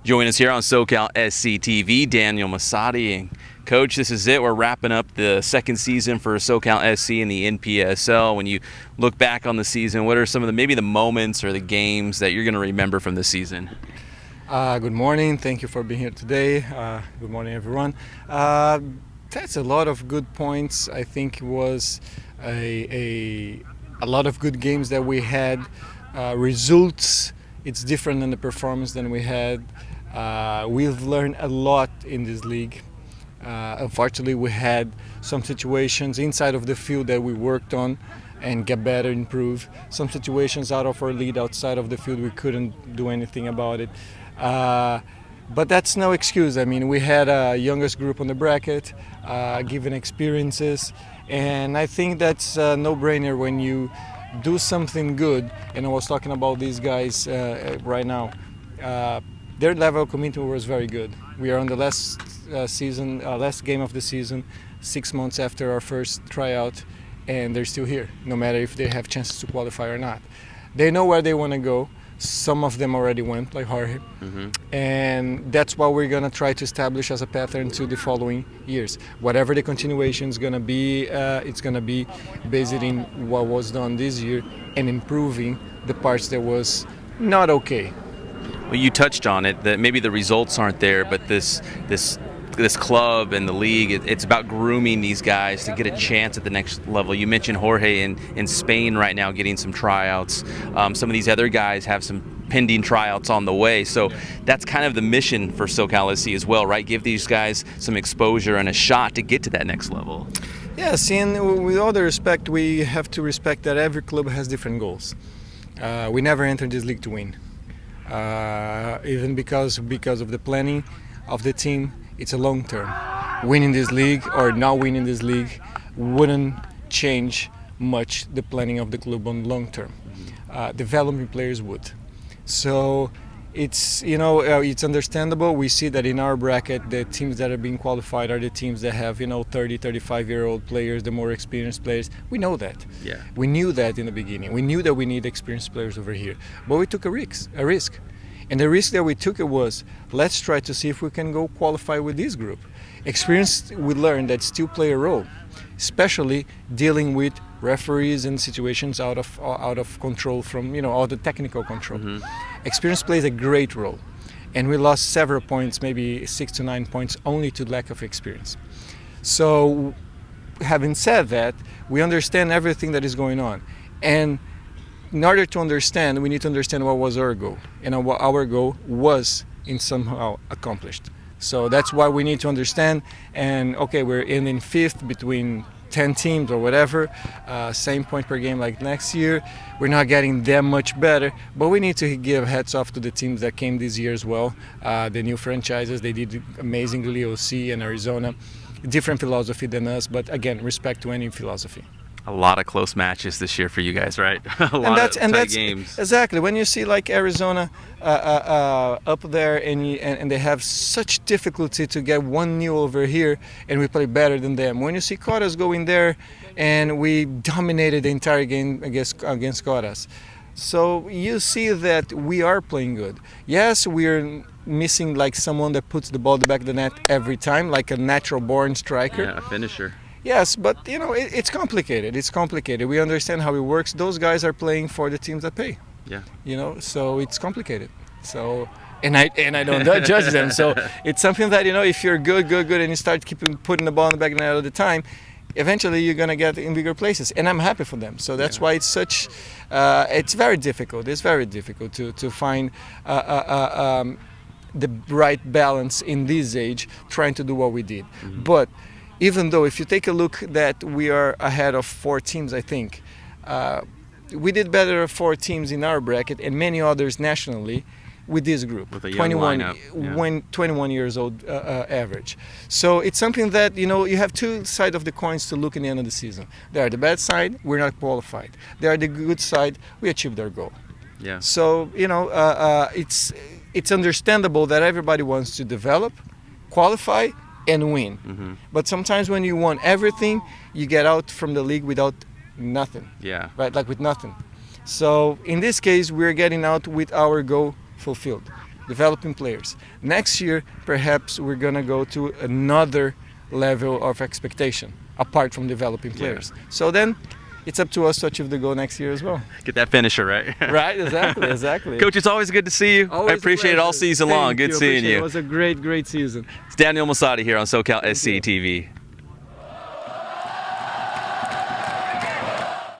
Join us here on SoCal SC TV, Daniel Musatti. And Coach, this is it. We're wrapping up the second season for SoCal SC in the NPSL. When you look back on the season, what are some of maybe the moments or the games that you're going to remember from the season? Good morning. Thank you for being here today. Good morning, everyone. That's a lot of good points. I think it was a lot of good games that we had. Results, it's different than the performance than we had. We've learned a lot in this league. Unfortunately, we had some situations inside of the field that we worked on and get better, improve. Some situations out of our lead, outside of the field, we couldn't do anything about it. But that's no excuse. I mean, we had a youngest group on the bracket, given experiences, and I think that's a no-brainer when you do something good. And I was talking about these guys right now. Their level of commitment was very good. We are on the last game of the season, 6 months after our first tryout, and they're still here, no matter if they have chances to qualify or not. They know where they want to go. Some of them already went, like Jorge, and that's what we're going to try to establish as a pattern to the following years. Whatever the continuation is going to be, it's going to be based in what was done this year and improving the parts that was not okay. Well, you touched on it, that maybe the results aren't there, but this club and the league, it's about grooming these guys to get a chance at the next level. You mentioned Jorge in Spain right now getting some tryouts. Some of these other guys have some pending tryouts on the way. So that's kind of the mission for SoCal SC as well, right? Give these guys some exposure and a shot to get to that next level. Yes, and with all the respect, we have to respect that every club has different goals. We never entered this league to win. Even because of the planning of the team, it's a long term. Winning this league or not winning this league wouldn't change much the planning of the club on long term. Developing players would. So it's it's understandable. We see that in our bracket, the teams that are being qualified are the teams that have 30, 35-year-old players, the more experienced players. We know that. Yeah. We knew that in the beginning. We knew that we need experienced players over here, but we took a risk. And the risk that we took was, let's try to see if we can go qualify with this group. Experience, we learned that still play a role, especially dealing with referees and situations out of control from all the technical control. Experience plays a great role, and we lost several points, maybe 6 to 9 points, only to lack of experience. So, having said that, we understand everything that is going on, and in order to understand, we need to understand what was our goal, and what our goal was in somehow accomplished. So that's why we need to understand. And okay, we're in fifth between 10 teams or whatever, same point per game like next year. We're not getting that much better, but we need to give hats off to the teams that came this year as well. The new franchises, they did amazingly. OC and Arizona, different philosophy than us, but again, respect to any philosophy. A lot of close matches this year for you guys, right? a lot of tight games. Exactly. When you see like Arizona up there and they have such difficulty to get 1-0 over here, and we play better than them. When you see Coras go in there and we dominated the entire game against Coras. So you see that we are playing good. Yes, we're missing like someone that puts the ball at the back of the net every time, like a natural born striker. Yeah, a finisher. Yes, but it's complicated. It's complicated. We understand how it works. Those guys are playing for the teams that pay. Yeah. So it's complicated. So and I don't judge them. So it's something that if you're good, and you start putting the ball in the back of the net all the time, eventually you're gonna get in bigger places. And I'm happy for them. So that's why it's such. It's very difficult. It's very difficult to find the right balance in this age, trying to do what we did. But even though, if you take a look that we are ahead of 4 teams, I think, we did better of 4 teams in our bracket and many others nationally with this group. With a young lineup. 21 years old average. So it's something that, you have two sides of the coins to look in the end of the season. They are the bad side, we're not qualified. They are the good side, we achieved our goal. Yeah. So, it's understandable that everybody wants to develop, qualify, and win. But sometimes when you want everything, you get out from the league without nothing. Yeah. Right, like with nothing. So in this case, we're getting out with our goal fulfilled. developing players. Next year, perhaps we're going to go to another level of expectation apart from developing players. So then it's up to us to achieve the goal next year as well. Get that finisher right. Right, exactly. Coach, it's always good to see you. Always I appreciate it all season long. Good seeing you. It was a great season. It's Daniel Musatti here on SoCal SC TV.